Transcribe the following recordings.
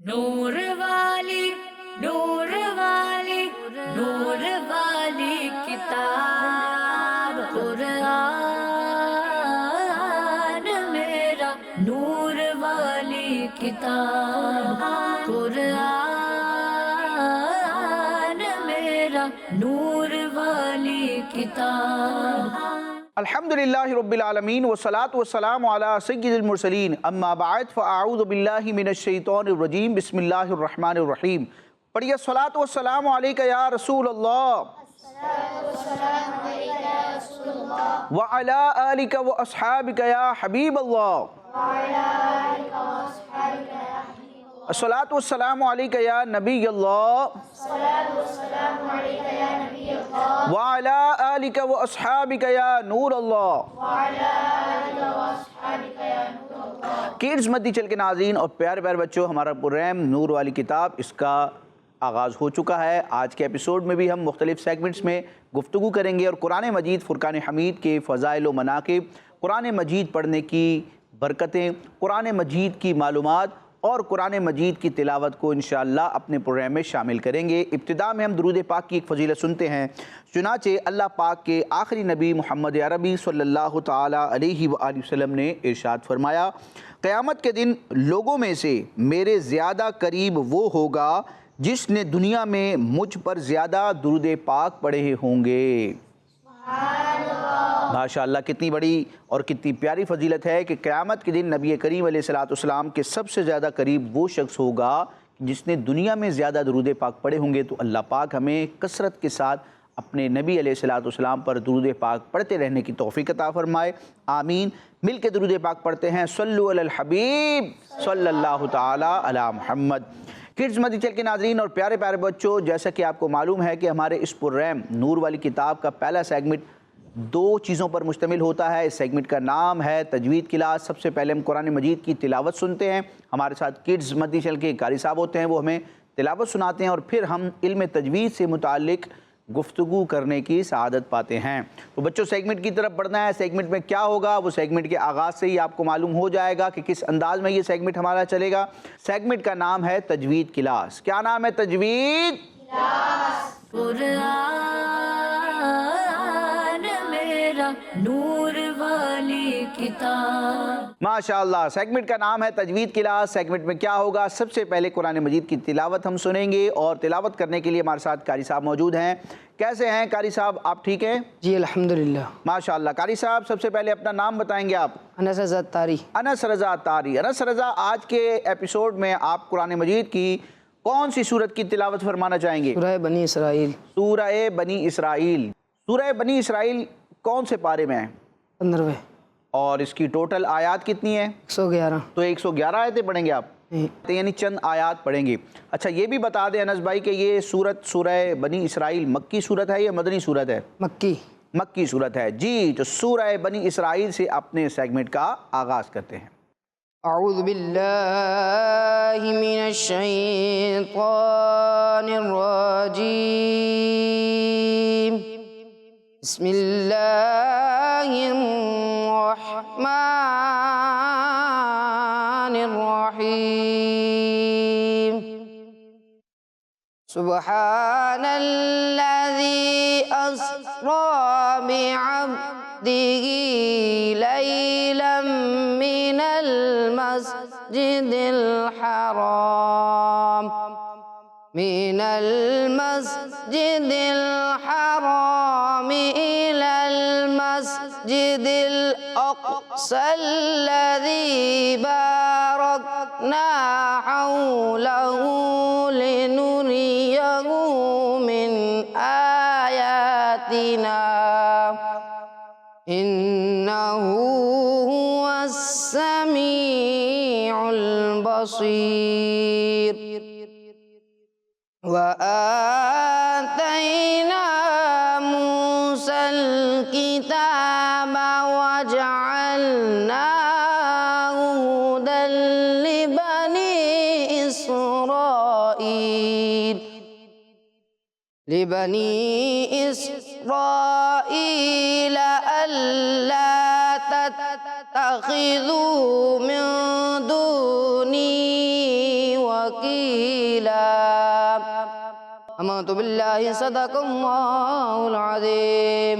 نور والی نور والی نور والی کتاب قرآن میرا نور والی کتاب قرآن میرا نور والی کتاب۔ الحمدللہ رب العالمین والصلاة والسلام علی سید المرسلین اما بعد فاعوذ باللہ من الشیطان الرجیم بسم اللہ الرحمن الرحیم۔ پڑھیے الصلاة والسلام علیکہ یا رسول اللہ وعلی آلکہ واصحابکہ یا حبیب اللہ۔ الصلاة والسلام علیکہ یا نبی اللہ وعلی آلکہ واصحابکہ یا نور اللہ۔ کڈز مدی چل کے ناظرین اور پیارے پیارے بچوں، ہمارا پروگرام نور والی کتاب اس کا آغاز ہو چکا ہے۔ آج کے ایپیسوڈ میں بھی ہم مختلف سیگمنٹس میں گفتگو کریں گے اور قرآن مجید فرقان حمید کے فضائل و مناقب، قرآن مجید پڑھنے کی برکتیں، قرآن مجید کی معلومات اور قرآن مجید کی تلاوت کو انشاءاللہ اپنے پروگرام میں شامل کریں گے۔ ابتدا میں ہم درود پاک کی ایک فضیلت سنتے ہیں۔ چنانچہ اللہ پاک کے آخری نبی محمد عربی صلی اللہ تعالی علیہ وآلہ وسلم نے ارشاد فرمایا، قیامت کے دن لوگوں میں سے میرے زیادہ قریب وہ ہوگا جس نے دنیا میں مجھ پر زیادہ درود پاک پڑھے ہوں گے۔ ماشاءاللہ کتنی بڑی اور کتنی پیاری فضیلت ہے کہ قیامت کے دن نبی کریم علیہ السلام کے سب سے زیادہ قریب وہ شخص ہوگا جس نے دنیا میں زیادہ درود پاک پڑھے ہوں گے۔ تو اللہ پاک ہمیں کثرت کے ساتھ اپنے نبی علیہ السلام پر درود پاک پڑھتے رہنے کی توفیق عطا فرمائے، آمین۔ مل کے درود پاک پڑھتے ہیں، صلو علی الحبیب صلی اللہ تعالی علی محمد۔ کڈز مدی چل کے ناظرین اور پیارے پیارے بچوں، جیسا کہ آپ کو معلوم ہے کہ ہمارے اس پروگرام نور والی کتاب کا پہلا سیگمنٹ دو چیزوں پر مشتمل ہوتا ہے۔ اس سیگمنٹ کا نام ہے تجوید کلاس۔ سب سے پہلے ہم قرآن مجید کی تلاوت سنتے ہیں، ہمارے ساتھ کڈز مدی چل کے قاری صاحب ہوتے ہیں، وہ ہمیں تلاوت سناتے ہیں اور پھر ہم علم تجوید سے متعلق گفتگو کرنے کی سعادت پاتے ہیں۔ تو بچوں سیگمنٹ کی طرف بڑھنا ہے۔ سیگمنٹ میں کیا ہوگا وہ سیگمنٹ کے آغاز سے ہی آپ کو معلوم ہو جائے گا کہ کس انداز میں یہ سیگمنٹ ہمارا چلے گا۔ سیگمنٹ کا نام ہے تجوید کلاس۔ کیا نام ہے؟ تجوید کلاس۔ قرآن میرا نور والی کتاب۔ ماشاءاللہ، سیگمنٹ کا نام ہے تجوید کلاس۔ سیگمنٹ میں کیا ہوگا؟ سب سے پہلے قرآن مجید کی تلاوت ہم سنیں گے اور تلاوت کرنے کے لیے ہمارے ساتھ قاری صاحب موجود ہیں۔ کیسے ہیں قاری صاحب؟ آپ ٹھیک ہیں؟ جی الحمدللہ۔ ماشاءاللہ۔ قاری صاحب سب سے پہلے اپنا نام بتائیں گے آپ؟ انس رضا تاری۔ انس رضا تاری۔ انس رضا، آج کے ایپیسوڈ میں آپ قرآن مجید کی کون سی سورت کی تلاوت فرمانا چاہیں گے؟ سورہ بنی اسرائیل۔ سورہ بنی اسرائیل۔ سورہ بنی اسرائیل کون سے پارے میں ہے؟ 15۔ اور اس کی ٹوٹل آیات کتنی ہے؟ 111۔ تو 111 آیتیں پڑھیں گے آپ؟ یعنی چند آیات پڑھیں گے۔ اچھا یہ بھی بتا دیں انس بھائی کہ یہ سورت سورہ بنی اسرائیل مکی سورت ہے یا مدنی سورت ہے؟ مکی۔ مکی سورت ہے۔ جی تو سورہ بنی اسرائیل سے اپنے سیگمنٹ کا آغاز کرتے ہیں۔ اعوذ باللہ من الشیطان الرجیم، بسم اللہ الرحمن الرحیم، سبحان الذی اسری بعبدہ لیلا من المسجد الحرام إلى المسجد الأقصى الذي باركنا حوله لنريه من آياتنا إنه هو السميع البصير۔ وآتينا موسى الكتاب وجعلناه هدى لبني إسرائيل ألا تتخذوا من دوني وكيلا وكيلا آمنت بالله صدق الله العظيم.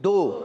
2,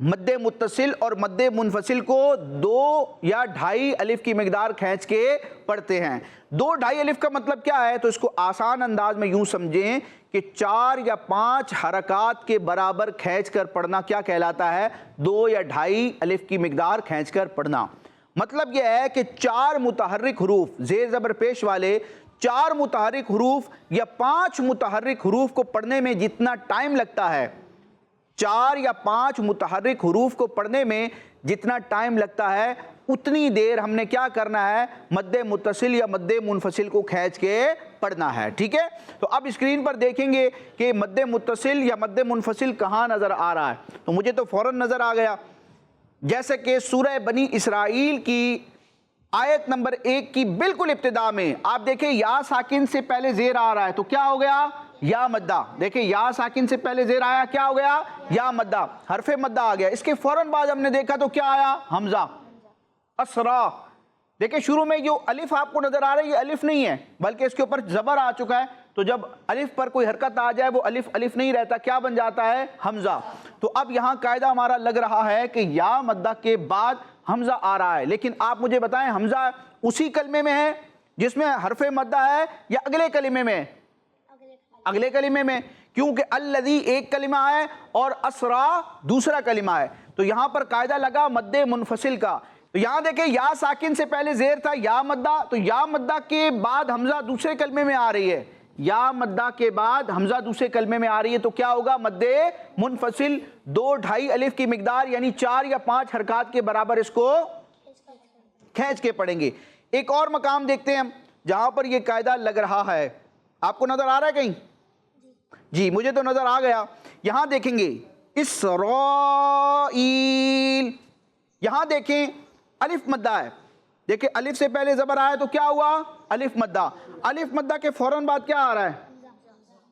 مد متصل اور مد منفصل کو 2 یا 2.5 الف کی مقدار کھینچ کے پڑھتے ہیں۔ 2-2.5 الف کا مطلب کیا ہے؟ تو اس کو آسان انداز میں یوں سمجھیں کہ 4 یا 5 حرکات کے برابر کھینچ کر پڑھنا کیا کہلاتا ہے؟ 2 یا 2.5 الف کی مقدار کھینچ کر پڑھنا۔ مطلب یہ ہے کہ 4 متحرک حروف زیر زبر پیش والے 4 متحرک حروف یا 5 متحرک حروف کو پڑھنے میں جتنا ٹائم لگتا ہے، 4 یا 5 متحرک حروف کو پڑھنے میں جتنا ٹائم لگتا ہے اتنی دیر ہم نے کیا کرنا ہے؟ مد متصل یا مد منفصل کو کھینچ کے پڑھنا ہے، ٹھیک ہے؟ تو اب اسکرین پر دیکھیں گے کہ مد متصل یا مد منفصل کہاں نظر آ رہا ہے، تو مجھے تو فوراً نظر آ گیا، جیسے کہ سورہ بنی اسرائیل کی آیت نمبر 1 کی بالکل ابتدا میں آپ دیکھیں یا ساکن سے پہلے زیر آ رہا ہے تو کیا ہو گیا؟ یا مدہ۔ دیکھیں یا ساکن سے پہلے زیر آیا، کیا ہو گیا؟ یا مدہ، حرف مدہ آ گیا۔ اس کے فوراً بعد ہم نے دیکھا تو کیا آیا؟ حمزہ، اسرا۔ دیکھیں شروع میں جو الف آپ کو نظر آ رہا ہے یہ الف نہیں ہے بلکہ اس کے اوپر زبر آ چکا ہے، تو جب الف پر کوئی حرکت آ جائے وہ الف الف نہیں رہتا، کیا بن جاتا ہے؟ حمزہ۔ تو اب یہاں قاعدہ ہمارا لگ رہا ہے کہ یا مدہ کے بعد حمزہ آ رہا ہے، لیکن آپ مجھے بتائیں حمزہ اسی کلمے میں ہے جس میں حرف مدہ ہے یا اگلے کلمے میں؟ اگلے کلمے میں، کیونکہ الذی ایک کلمہ ہے اور اسرا دوسرا کلمہ ہے، تو یہاں پر قاعدہ لگا مد منفصل کا۔ تو یہاں دیکھیں یا ساکن سے پہلے زیر تھا یا مدہ، تو یا مدہ کے بعد حمزہ دوسرے کلمے میں آ رہی ہے، یا مدہ کے بعد حمزہ دوسرے کلمے میں آ رہی ہے، تو کیا ہوگا؟ مد منفصل 2-2.5 الف کی مقدار یعنی 4 یا 5 حرکات کے برابر اس کو کھینچ کے پڑھیں گے۔ ایک اور مقام دیکھتے ہیں جہاں پر یہ قاعدہ لگ رہا ہے، آپ کو نظر آ رہا ہے کہیں؟ جی مجھے تو نظر آ گیا۔ یہاں دیکھیں گے اسرائیل، یہاں دیکھیں الف مدہ ہے، دیکھیں الف سے پہلے زبر آیا تو کیا ہوا؟ الف مدہ۔ الف مدہ کے فوراً بعد کیا آ رہا ہے؟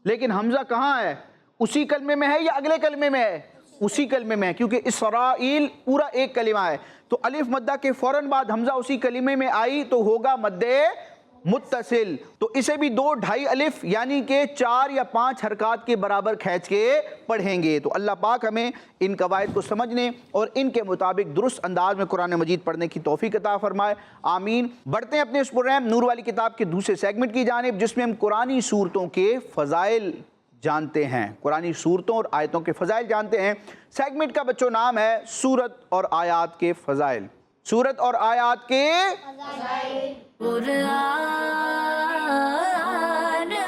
لیکن حمزہ کہاں ہے؟ اسی کلمے میں ہے یا اگلے کلمے میں ہے؟ اسی کلمے میں ہے، کیونکہ اسرائیل پورا ایک کلمہ ہے، تو الف مدہ کے فوراً بعد حمزہ اسی کلمے میں آئی تو ہوگا مد متصل، تو اسے بھی 2-2.5 الف یعنی کہ 4 یا 5 حرکات کے برابر کھینچ کے پڑھیں گے۔ تو اللہ پاک ہمیں ان قواعد کو سمجھنے اور ان کے مطابق درست انداز میں قرآن مجید پڑھنے کی توفیق عطا فرمائے، آمین۔ بڑھتے ہیں اپنے اس پروگرام نور والی کتاب کے دوسرے سیگمنٹ کی جانب، جس میں ہم قرآنی صورتوں کے فضائل جانتے ہیں، قرآنی صورتوں اور آیتوں کے فضائل جانتے ہیں۔ سیگمنٹ کا بچوں نام ہے سورت اور آیات کے فضائل، سورت اور آیات کے قرآن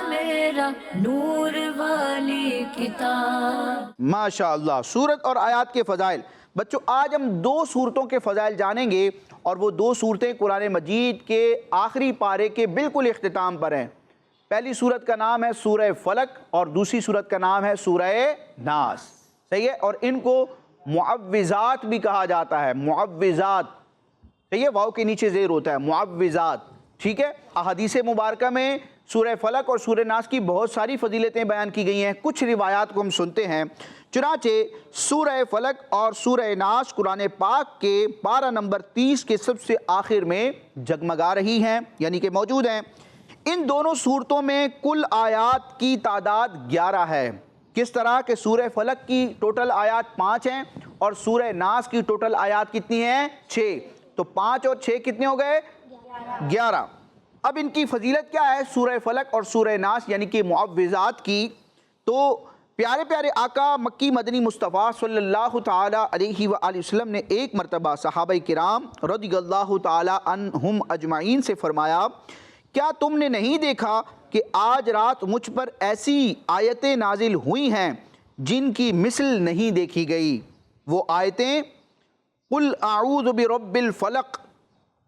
میرا نور والی کتاب۔ ماشاءاللہ، سورت اور آیات کے فضائل۔ بچوں آج ہم 2 صورتوں کے فضائل جانیں گے، اور وہ 2 صورتیں قرآن مجید کے آخری پارے کے بالکل اختتام پر ہیں۔ پہلی صورت کا نام ہے سورہ فلق اور دوسری صورت کا نام ہے سورہ ناس، صحیح ہے؟ اور ان کو معوذات بھی کہا جاتا ہے، معوذات، صحیح ہے؟ واو کے نیچے زیر ہوتا ہے، معوذات، ٹھیک ہے؟ احادیث مبارکہ میں سورہ فلق اور سورہ ناس کی بہت ساری فضیلتیں بیان کی گئی ہیں، کچھ روایات کو ہم سنتے ہیں۔ چنانچہ سورہ فلق اور سورہ ناس قرآن پاک کے پارہ نمبر 30 کے سب سے آخر میں جگمگا رہی ہیں، یعنی کہ موجود ہیں۔ ان دونوں صورتوں میں کل آیات کی تعداد 11 ہے۔ کس طرح کہ سورہ فلق کی ٹوٹل آیات 5 ہیں اور سورہ ناس کی ٹوٹل آیات کتنی ہیں؟ 6، تو 5 اور 6 کتنے ہو گئے؟ 11۔ اب ان کی فضیلت کیا ہے سورہ فلق اور سورہ ناس یعنی کہ معوذات کی؟ تو پیارے پیارے آقا مکی مدنی مصطفیٰ صلی اللہ تعالی علیہ وآلہ وسلم نے ایک مرتبہ صحابہ کرام رضی اللہ تعالی عنہم اجمعین سے فرمایا، کیا تم نے نہیں دیکھا کہ آج رات مجھ پر ایسی آیتیں نازل ہوئی ہیں جن کی مثل نہیں دیکھی گئی؟ وہ آیتیں قل اعوذ برب الفلق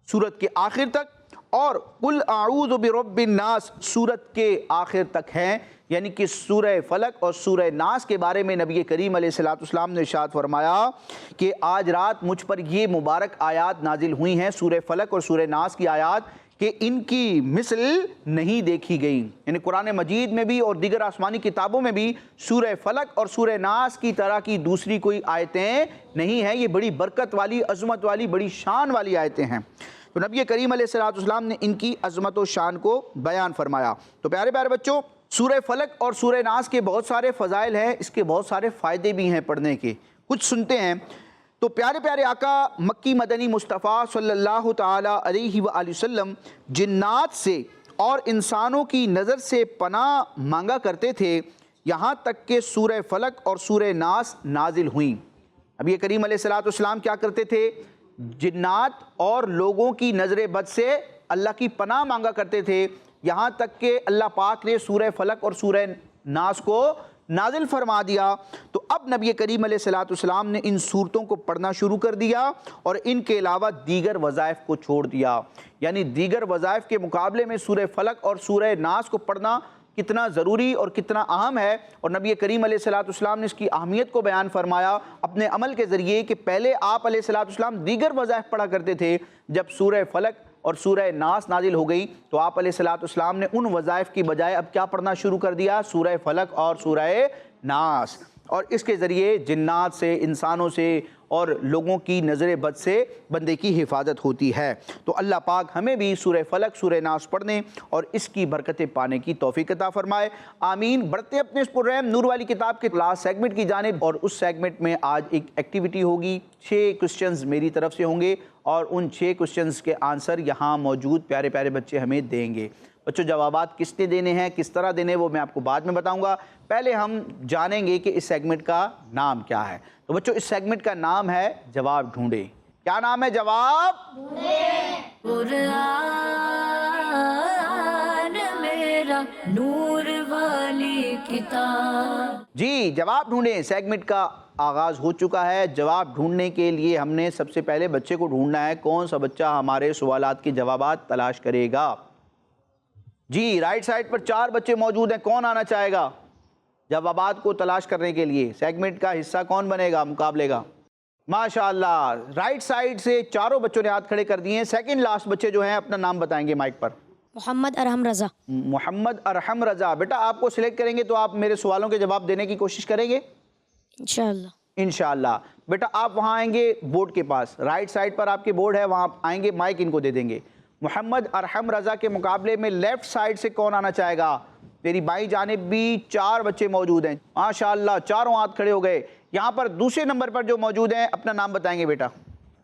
سورت کے آخر تک اور قل اعوذ برب الناس سورت کے آخر تک ہیں، یعنی کہ سورہ فلق اور سورہ ناس کے بارے میں نبی کریم علیہ السلام نے ارشاد فرمایا کہ آج رات مجھ پر یہ مبارک آیات نازل ہوئی ہیں، سورہ فلق اور سورہ ناس کی آیات، کہ ان کی مثل نہیں دیکھی گئی۔ یعنی قرآن مجید میں بھی اور دیگر آسمانی کتابوں میں بھی سورہ فلق اور سورہ ناس کی طرح کی دوسری کوئی آیتیں نہیں ہیں، یہ بڑی برکت والی، عظمت والی، بڑی شان والی آیتیں ہیں۔ تو نبی کریم علیہ السلام نے ان کی عظمت و شان کو بیان فرمایا۔ تو پیارے پیارے بچوں، سورہ فلق اور سورہ ناس کے بہت سارے فضائل ہیں، اس کے بہت سارے فائدے بھی ہیں پڑھنے کے، کچھ سنتے ہیں۔ تو پیارے پیارے آقا مکی مدنی مصطفیٰ صلی اللہ تعالیٰ علیہ وآلہ وسلم جنات سے اور انسانوں کی نظر سے پناہ مانگا کرتے تھے، یہاں تک کہ سورہ فلق اور سورہ ناس نازل ہوئیں۔ نبی کریم علیہ السلام کیا کرتے تھے؟ جنات اور لوگوں کی نظر بد سے اللہ کی پناہ مانگا کرتے تھے، یہاں تک کہ اللہ پاک نے سورہ فلق اور سورہ ناس کو نازل فرما دیا۔ تو اب نبی کریم علیہ السلام نے ان صورتوں کو پڑھنا شروع کر دیا اور ان کے علاوہ دیگر وظائف کو چھوڑ دیا، یعنی دیگر وظائف کے مقابلے میں سورہ فلق اور سورہ ناس کو پڑھنا کتنا ضروری اور کتنا اہم ہے، اور نبی کریم علیہ السلام نے اس کی اہمیت کو بیان فرمایا اپنے عمل کے ذریعے کہ پہلے آپ علیہ السلام دیگر وظائف پڑھا کرتے تھے، جب سورہ فلق اور سورہ ناس نازل ہو گئی تو آپ علیہ السلام نے ان وظائف کی بجائے اب کیا پڑھنا شروع کر دیا؟ سورہ فلق اور سورہ ناس، اور اس کے ذریعے جنات سے، انسانوں سے اور لوگوں کی نظر بد سے بندے کی حفاظت ہوتی ہے۔ تو اللہ پاک ہمیں بھی سورہ فلق سورہ ناس پڑھنے اور اس کی برکتیں پانے کی توفیق عطا فرمائے، آمین۔ بڑھتے اپنے اس پروگرام نور والی کتاب کے لاسٹ سیگمنٹ کی جانب، اور اس سیگمنٹ میں آج ایک ایکٹیویٹی ہوگی، 6 کوسچنز میری طرف سے ہوں گے اور ان 6 کوسچنز کے آنسر یہاں موجود پیارے پیارے بچے ہمیں دیں گے۔ بچوں جوابات کس نے دینے ہیں، کس طرح دینے وہ میں آپ کو بعد میں بتاؤں گا، پہلے ہم جانیں گے کہ اس سیگمنٹ کا نام کیا ہے۔ تو بچوں اس سیگمنٹ کا نام ہے جواب ڈھونڈے۔ کیا نام ہے؟ جواب قرآن میرا نور والی کتاب۔ جی جواب ڈھونڈیں سیگمنٹ کا آغاز ہو چکا ہے۔ جواب ڈھونڈنے کے لیے ہم نے سب سے پہلے بچے کو ڈھونڈنا ہے، کون سا بچہ ہمارے سوالات کے جوابات تلاش کرے گا۔ جی رائٹ سائڈ پر 4 بچے موجود ہیں، کون آنا چاہے گا جوابات کو تلاش کرنے کے لیے؟ سیگمنٹ کا حصہ کون بنے گا مقابلے کا؟ ماشاءاللہ رائٹ سائڈ سے چاروں بچوں نے ہاتھ کھڑے کر دیے ہیں۔ سیکنڈ لاسٹ بچے جو ہیں اپنا نام بتائیں گے مائک پر۔ محمد ارحم رضا۔ محمد ارحم رضا، بیٹا آپ کو سلیکٹ کریں گے تو آپ میرے سوالوں کے جواب دینے کی کوشش کریں گے انشاءاللہ۔ انشاءاللہ۔ بیٹا آپ وہاں آئیں گے بورڈ کے پاس، رائٹ سائڈ پر آپ کے بورڈ ہے، وہاں آئیں گے، مائک ان کو دے دیں گے۔ محمد ارحم رضا کے مقابلے میں لیفٹ سائڈ سے کون آنا چاہے گا؟ میری بائیں جانب بھی 4 بچے موجود ہیں، ماشاءاللہ چاروں ہاتھ کھڑے ہو گئے۔ یہاں پر دوسرے نمبر پر جو موجود ہیں اپنا نام بتائیں گے بیٹا۔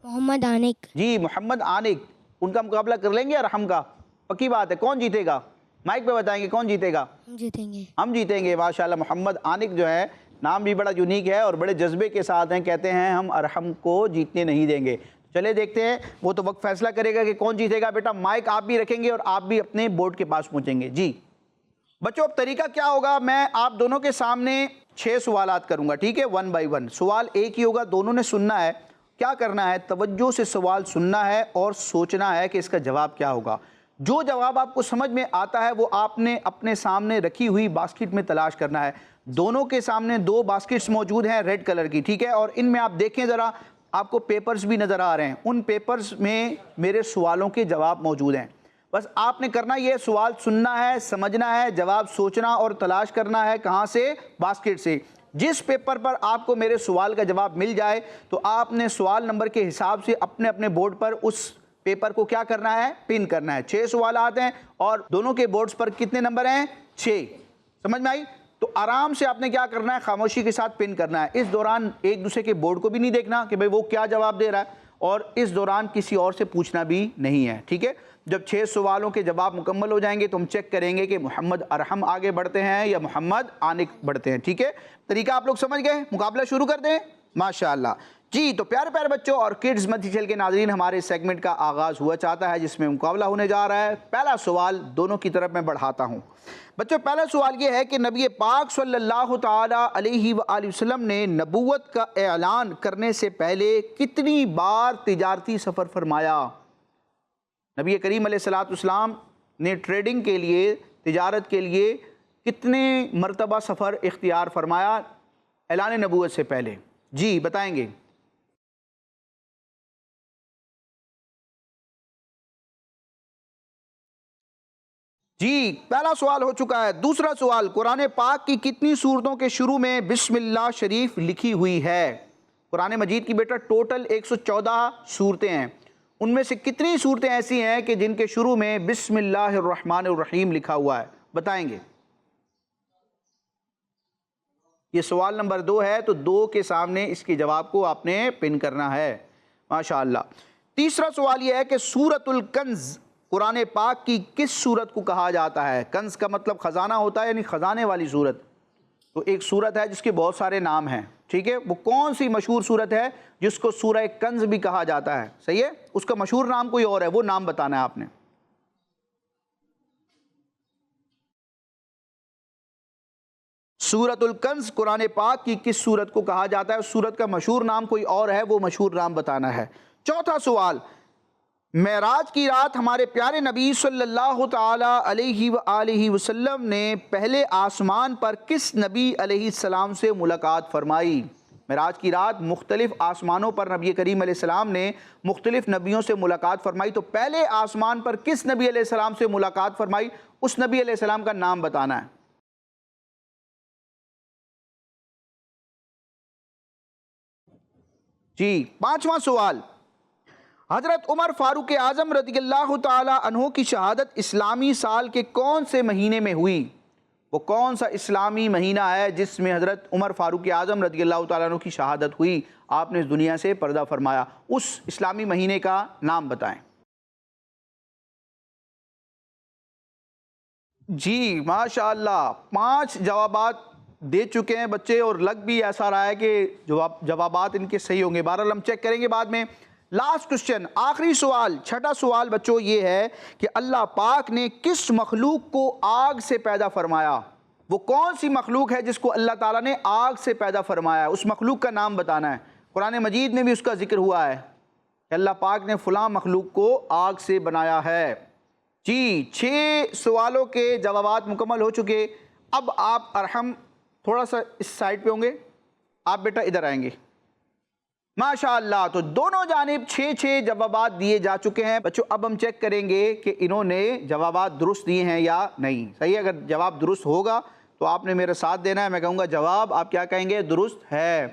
محمد عانق۔ جی محمد عانق، ان کا مقابلہ کر لیں گے ارحم کا؟ پکی بات ہے، کون جیتے گا؟ مائک پہ بتائیں گے کون جیتے گا؟ ہم جیتیں گے۔ ہم جیتیں گے، ماشاءاللہ۔ محمد عانق جو ہے نام بھی بڑا یونیک ہے اور بڑے جذبے کے ساتھ ہیں، کہتے ہیں ہم ارحم کو جیتنے نہیں دیں گے۔ چلے دیکھتے ہیں، وہ تو وقت فیصلہ کرے گا کہ کون جیتے گا۔ بیٹا مائک آپ بھی رکھیں گے اور آپ بھی اپنے بورڈ کے پاس پہنچیں گے۔ جی بچوں اب طریقہ کیا ہوگا، میں آپ دونوں کے سامنے 6 سوالات کروں گا، ٹھیک ہے، 1 بائی 1۔ سوال ایک ہی ہوگا، دونوں نے سننا ہے۔ کیا کرنا ہے؟ توجہ سے سوال سننا ہے اور سوچنا ہے کہ اس کا جواب کیا ہوگا۔ جو جواب آپ کو سمجھ میں آتا ہے وہ آپ نے اپنے سامنے رکھی ہوئی باسکٹ میں تلاش کرنا ہے۔ دونوں کے سامنے 2 باسکٹس موجود ہیں ریڈ کلر کی، ٹھیک ہے، اور ان میں آپ دیکھیں ذرا، آپ کو پیپرز بھی نظر آ رہے ہیں، ان پیپرز میں میرے سوالوں کے جواب موجود ہیں۔ بس آپ نے کرنا یہ سوال سننا ہے، سمجھنا ہے، جواب سوچنا اور تلاش کرنا ہے، کہاں سے؟ باسکٹ سے۔ جس پیپر پر آپ کو میرے سوال کا جواب مل جائے تو آپ نے سوال نمبر کے حساب سے اپنے اپنے بورڈ پر اس پیپر کو کیا کرنا ہے؟ پن کرنا ہے۔ 6 سوالات ہیں اور دونوں کے بورڈز پر کتنے نمبر ہیں؟ 6۔ سمجھ میں آئی؟ تو آرام سے آپ نے کیا کرنا ہے؟ خاموشی کے ساتھ پن کرنا ہے۔ اس دوران ایک دوسرے کے بورڈ کو بھی نہیں دیکھنا کہ بھئی وہ کیا جواب دے رہا ہے، اور اس دوران کسی اور سے پوچھنا بھی نہیں ہے، ٹھیک ہے۔ جب 6 سوالوں کے جواب مکمل ہو جائیں گے تو ہم چیک کریں گے کہ محمد ارحم آگے بڑھتے ہیں یا محمد عانق بڑھتے ہیں، ٹھیک ہے۔ طریقہ آپ لوگ سمجھ گئے؟ مقابلہ شروع کر دیں، ماشاءاللہ۔ جی تو پیارے پیارے بچوں اور کڈز مدنی چینل کے ناظرین، ہمارے سیگمنٹ کا آغاز ہوا چاہتا ہے جس میں مقابلہ ہونے جا رہا ہے۔ پہلا سوال دونوں کی طرف میں بڑھاتا ہوں۔ بچوں پہلا سوال یہ ہے کہ نبی پاک صلی اللہ تعالیٰ علیہ وآلہ وسلم نے نبوت کا اعلان کرنے سے پہلے کتنی بار تجارتی سفر فرمایا؟ نبی کریم علیہ السلام نے ٹریڈنگ کے لیے، تجارت کے لیے کتنے مرتبہ سفر اختیار فرمایا اعلان نبوت سے پہلے؟ جی بتائیں گے۔ جی پہلا سوال ہو چکا ہے۔ دوسرا سوال، قرآن پاک کی کتنی سورتوں کے شروع میں بسم اللہ شریف لکھی ہوئی ہے؟ قرآن مجید کی بیٹا ٹوٹل 114 سورتیں ہیں، ان میں سے کتنی صورتیں ایسی ہیں کہ جن کے شروع میں بسم اللہ الرحمن الرحیم لکھا ہوا ہے؟ بتائیں گے۔ یہ سوال نمبر 2 ہے، تو 2 کے سامنے اس کے جواب کو آپ نے پن کرنا ہے، ماشاءاللہ۔ تیسرا سوال یہ ہے کہ سورۃ الکنز قرآن پاک کی کس سورت کو کہا جاتا ہے؟ کنز کا مطلب خزانہ ہوتا ہے، یعنی خزانے والی سورت۔ تو ایک سورت ہے جس کے بہت سارے نام ہیں، ٹھیک ہے، وہ کون سی مشہور سورت ہے جس کو سورہ کنز بھی کہا جاتا ہے؟ صحیح ہے، اس کا مشہور نام کوئی اور ہے، وہ نام بتانا ہے آپ نے۔ سورۃ الکنز قرآن پاک کی کس سورت کو کہا جاتا ہے؟ اس سورت کا مشہور نام کوئی اور ہے، وہ مشہور نام بتانا ہے۔ چوتھا سوال، معراج کی رات ہمارے پیارے نبی صلی اللہ تعالی علیہ وآلہ وسلم نے پہلے آسمان پر کس نبی علیہ السلام سے ملاقات فرمائی؟ معراج کی رات مختلف آسمانوں پر نبی کریم علیہ السلام نے مختلف نبیوں سے ملاقات فرمائی، تو پہلے آسمان پر کس نبی علیہ السلام سے ملاقات فرمائی؟ اس نبی علیہ السلام کا نام بتانا ہے۔ جی، پانچواں سوال، حضرت عمر فاروق اعظم رضی اللہ تعالی عنہ کی شہادت اسلامی سال کے کون سے مہینے میں ہوئی؟ وہ کون سا اسلامی مہینہ ہے جس میں حضرت عمر فاروق اعظم رضی اللہ تعالیٰ عنہ کی شہادت ہوئی، آپ نے اس دنیا سے پردہ فرمایا؟ اس اسلامی مہینے کا نام بتائیں۔ جی ماشاءاللہ، 5 جوابات دے چکے ہیں بچے، اور لگ بھی ایسا رہا ہے کہ جوابات ان کے صحیح ہوں گے، بہرحال ہم چیک کریں گے بعد میں۔ لاسٹ کوسچن، آخری سوال، چھٹا سوال بچوں یہ ہے کہ اللہ پاک نے کس مخلوق کو آگ سے پیدا فرمایا؟ وہ کون سی مخلوق ہے جس کو اللہ تعالیٰ نے آگ سے پیدا فرمایا؟ اس مخلوق کا نام بتانا ہے۔ قرآن مجید میں بھی اس کا ذکر ہوا ہے کہ اللہ پاک نے فلاں مخلوق کو آگ سے بنایا ہے۔ جی، 6 سوالوں کے جوابات مکمل ہو چکے۔ اب آپ ارحم تھوڑا سا اس سائڈ پہ ہوں گے، آپ بیٹا ادھر آئیں گے، ماشاءاللہ۔ تو دونوں جانب 6 جوابات دیے جا چکے ہیں بچوں۔ اب ہم چیک کریں گے کہ انہوں نے جوابات درست دیے ہیں یا نہیں۔ صحیح ہے، اگر جواب درست ہوگا تو آپ نے میرا ساتھ دینا ہے، میں کہوں گا جواب، آپ کیا کہیں گے؟ درست ہے۔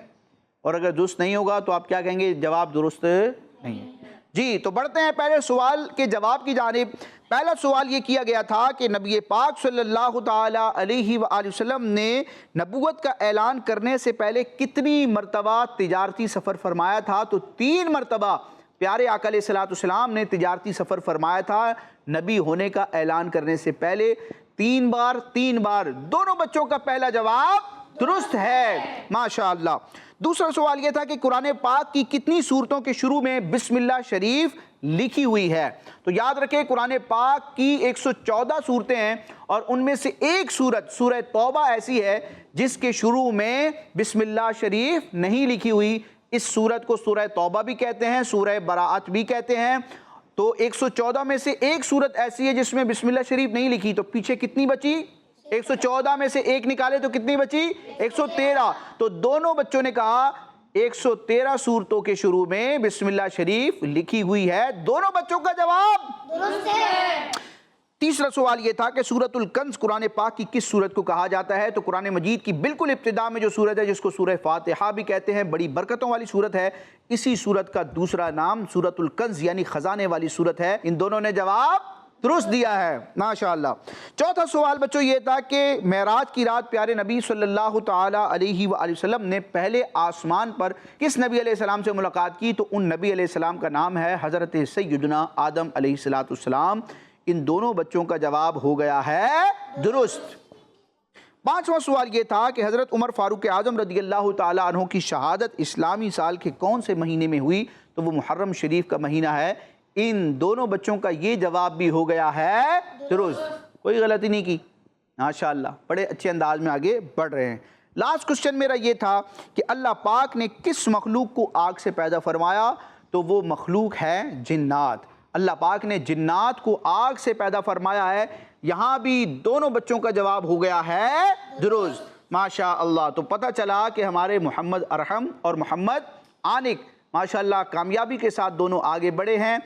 اور اگر درست نہیں ہوگا تو آپ کیا کہیں گے؟ جواب درست نہیں ہے۔ جی، تو بڑھتے ہیں پہلے سوال کے جواب کی جانب۔ پہلا سوال یہ کیا گیا تھا کہ نبی پاک صلی اللہ تعالی علیہ وآلہ وسلم نے نبوت کا اعلان کرنے سے پہلے کتنی مرتبہ تجارتی سفر فرمایا تھا؟ تو 3 مرتبہ پیارے آقا علیہ السلام نے تجارتی سفر فرمایا تھا نبی ہونے کا اعلان کرنے سے پہلے، 3 بار۔ دونوں بچوں کا پہلا جواب درست ہے، ماشاءاللہ۔ دوسرا سوال یہ تھا کہ قرآن پاک کی کتنی سورتوں کے شروع میں بسم اللہ شریف لکھی ہوئی ہے؟ تو یاد رکھیں قرآن پاک کی 114 سورتیں ہیں، اور ان میں سے ایک سورت سورہ توبہ ایسی ہے جس کے شروع میں بسم اللہ شریف نہیں لکھی ہوئی۔ اس سورت کو سورہ توبہ بھی کہتے ہیں، سورہ براءت بھی کہتے ہیں۔ تو 114 میں سے ایک سورت ایسی ہے جس میں بسم اللہ شریف نہیں لکھی، تو پیچھے کتنی بچی؟ 114 میں سے ایک نکالے تو کتنی بچی؟ 113۔ تو دونوں بچوں نے کہا 113 سورتوں کے شروع میں بسم اللہ شریف لکھی ہوئی ہے۔ دونوں بچوں کا جواب درست ہے۔ تیسرا سوال یہ تھا کہ سورۃ الکنز قرآن پاک کی کس سورت کو کہا جاتا ہے؟ تو قرآن مجید کی بالکل ابتدا میں جو سورت ہے جس کو سورہ فاتحہ بھی کہتے ہیں، بڑی برکتوں والی سورت ہے، اسی سورت کا دوسرا نام سورۃ الکنز یعنی خزانے والی سورت ہے۔ ان دونوں نے جواب درست دیا ہے، ماشاءاللہ۔ چوتھا سوال بچوں یہ تھا کہ معراج کی رات پیارے نبی صلی اللہ تعالی علیہ وآلہ وسلم نے پہلے آسمان پر کس نبی علیہ السلام سے ملاقات کی؟ تو ان نبی علیہ السلام کا نام ہے حضرت سیدنا آدم علیہ السلام۔ ان دونوں بچوں کا جواب ہو گیا ہے درست۔ پانچواں سوال یہ تھا کہ حضرت عمر فاروق اعظم رضی اللہ تعالی عنہ کی شہادت اسلامی سال کے کون سے مہینے میں ہوئی؟ تو وہ محرم شریف کا مہینہ ہے۔ ان دونوں بچوں کا یہ جواب بھی ہو گیا ہے درست، کوئی غلطی نہیں کی، ماشاءاللہ، بڑے اچھے انداز میں آگے بڑھ رہے ہیں۔ لاسٹ کوسچن میرا یہ تھا کہ اللہ پاک نے کس مخلوق کو آگ سے پیدا فرمایا؟ تو وہ مخلوق ہے جنات۔ اللہ پاک نے جنات کو آگ سے پیدا فرمایا ہے۔ یہاں بھی دونوں بچوں کا جواب ہو گیا ہے درست، ماشاءاللہ۔ تو پتہ چلا کہ ہمارے محمد ارحم اور محمد عانق ماشاءاللہ کامیابی کے ساتھ دونوں آگے بڑھے ہیں،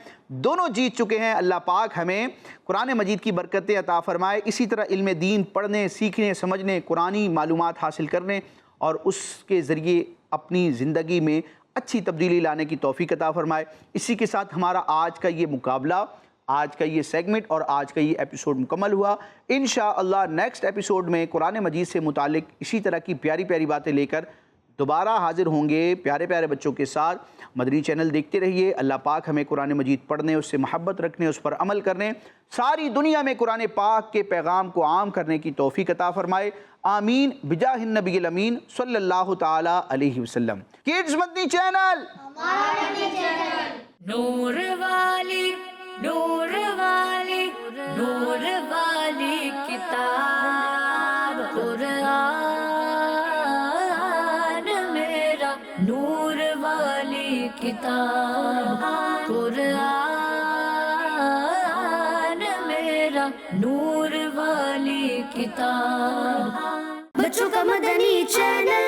دونوں جیت چکے ہیں۔ اللہ پاک ہمیں قرآن مجید کی برکتیں عطا فرمائے، اسی طرح علم دین پڑھنے، سیکھنے، سمجھنے، قرآنی معلومات حاصل کرنے اور اس کے ذریعے اپنی زندگی میں اچھی تبدیلی لانے کی توفیق عطا فرمائے۔ اسی کے ساتھ ہمارا آج کا یہ مقابلہ آج کا یہ سیگمنٹ اور آج کا یہ ایپیسوڈ مکمل ہوا. انشاءاللہ نیکسٹ ایپیسوڈ میں قرآن مجید سے متعلق اسی طرح کی پیاری پیاری باتیں لے کر دوبارہ حاضر ہوں گے پیارے پیارے بچوں کے ساتھ. مدنی چینل دیکھتے رہیے. اللہ پاک ہمیں قرآن مجید پڑھنے، اس سے محبت رکھنے، اس پر عمل کرنے، ساری دنیا میں قرآن پاک کے پیغام کو عام کرنے کی توفیق عطا فرمائے. آمین بجاہ النبی الامین صلی اللہ تعالی علیہ وسلم. کڈز مدنی چینل، نور والی نور والی نور والی کتاب قرآن میرا، نور والی کتاب قرآن میرا، نور والی کتاب. بچوں کا مدنی چینل